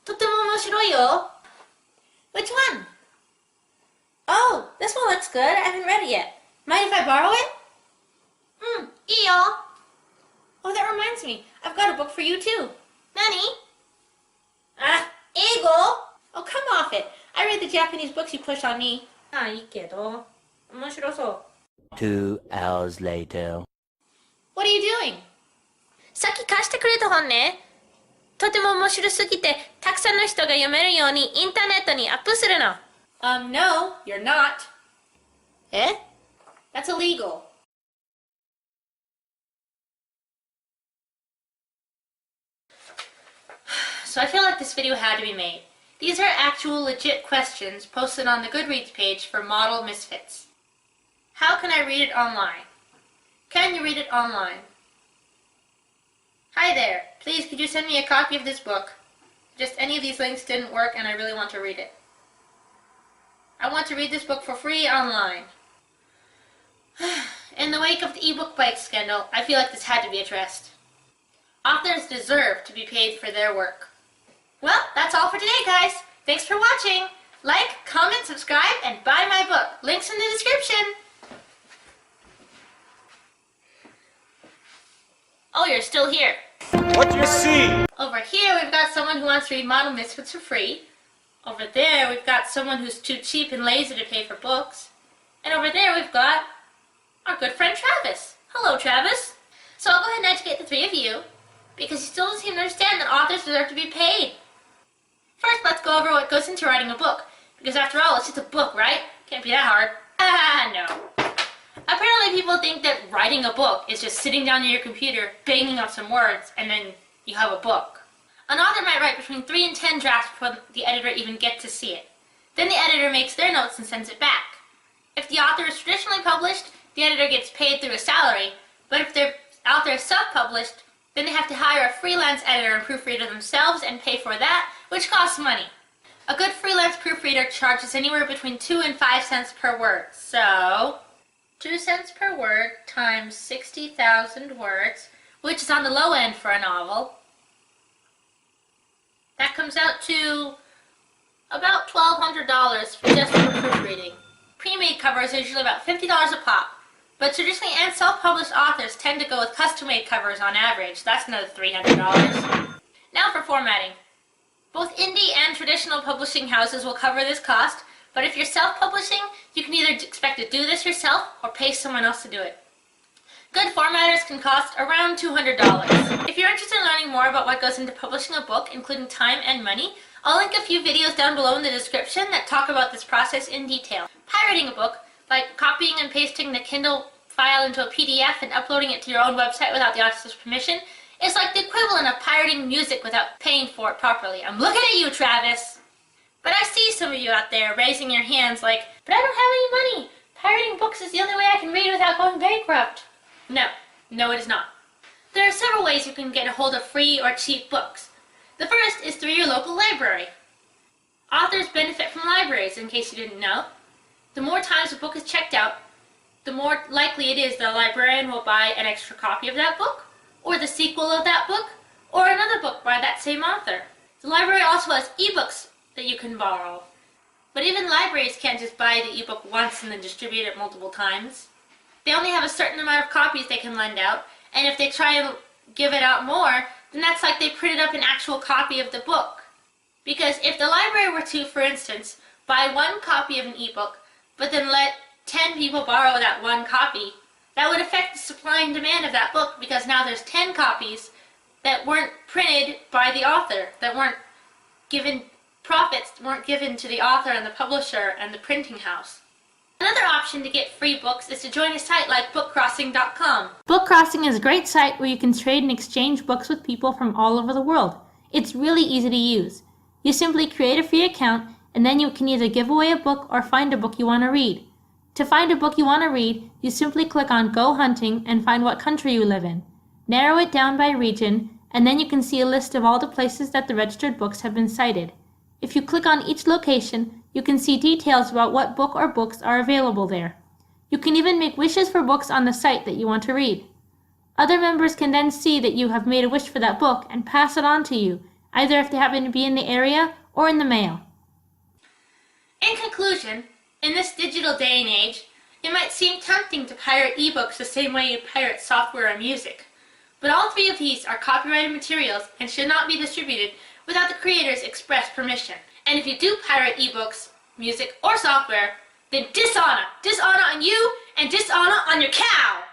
とても面白いよ。Which one? Oh, this one looks good. I haven't read it yet. Mind if I borrow it? いいよ。Oh, that reminds me. I've got a book for you too. 何? 英語? Oh, come off it. I read the Japanese books you push on me. いいけど。面白そう。2 hours later. What are you doing? さっき貸してくれた本ね。とても面白すぎて、たくさんの人が読めるようにインターネットにアップするの。No, you're not. え? That's illegal. So I feel like this video had to be made. These are actual legit questions posted on the Goodreads page for Model Misfits. How can I read it online? Can you read it online? Hi there. Please could you send me a copy of this book? Just any of these links didn't work and I really want to read it. I want to read this book for free online. In the wake of the ebook bike scandal, I feel like this had to be addressed. Authors deserve to be paid for their work. Well, that's all for today, guys. Thanks for watching. Like, comment, subscribe, and buy my book. Links in the description. Oh, you're still here. What do you see? Over here, we've got someone who wants to read Model Misfits for free. Over there, we've got someone who's too cheap and lazy to pay for books. And over there, we've got our good friend Travis. Hello, Travis. So I'll go ahead and educate the three of you, because you still don't seem to understand that authors deserve to be paid. First, let's go over what goes into writing a book, because after all, it's just a book, right? Can't be that hard. No. Apparently people think that writing a book is just sitting down at your computer, banging up some words, and then you have a book. An author might write between 3 and 10 drafts before the editor even gets to see it. Then the editor makes their notes and sends it back. If the author is traditionally published, the editor gets paid through a salary, but if their author is self-published, then they have to hire a freelance editor and proofreader themselves and pay for that, which costs money. A good freelance proofreader charges anywhere between 2 and 5 cents per word. So, 2 cents per word times 60,000 words, which is on the low end for a novel. That comes out to about $1,200 just for proofreading. Pre-made covers are usually about $50 a pop. But traditionally and self-published authors tend to go with custom-made covers on average. That's another $300. Now for formatting. Both indie and traditional publishing houses will cover this cost, but if you're self-publishing, you can either expect to do this yourself or pay someone else to do it. Good formatters can cost around $200. If you're interested in learning more about what goes into publishing a book, including time and money, I'll link a few videos down below in the description that talk about this process in detail. Pirating a book, like copying and pasting the Kindle file into a PDF and uploading it to your own website without the author's permission, is like the equivalent of pirating music without paying for it properly. I'm looking at you, Travis! But I see some of you out there raising your hands like, but I don't have any money! Pirating books is the only way I can read without going bankrupt. No, it is not. There are several ways you can get a hold of free or cheap books. The first is through your local library. Authors benefit from libraries, in case you didn't know. The more times a book is checked out, the more likely it is the librarian will buy an extra copy of that book, or the sequel of that book, or another book by that same author. The library also has ebooks that you can borrow. But even libraries can't just buy the ebook once and then distribute it multiple times. They only have a certain amount of copies they can lend out, and if they try and give it out more, then that's like they printed up an actual copy of the book. Because if the library were to, for instance, buy one copy of an ebook, but then let 10 people borrow that one copy, that would affect the supply and demand of that book, because now there's 10 copies that weren't printed by the author, that weren't given, profits weren't given to the author and the publisher and the printing house. Another option to get free books is to join a site like bookcrossing.com. Bookcrossing is a great site where you can trade and exchange books with people from all over the world. It's really easy to use. You simply create a free account, and then you can either give away a book or find a book you want to read. To find a book you want to read, you simply click on Go Hunting and find what country you live in. Narrow it down by region, and then you can see a list of all the places that the registered books have been cited. If you click on each location, you can see details about what book or books are available there. You can even make wishes for books on the site that you want to read. Other members can then see that you have made a wish for that book and pass it on to you, either if they happen to be in the area or in the mail. In conclusion, in this digital day and age, it might seem tempting to pirate ebooks the same way you pirate software or music. But all three of these are copyrighted materials and should not be distributed without the creator's express permission. And if you do pirate ebooks, music, or software, then dishonor! Dishonor on you and dishonor on your cow!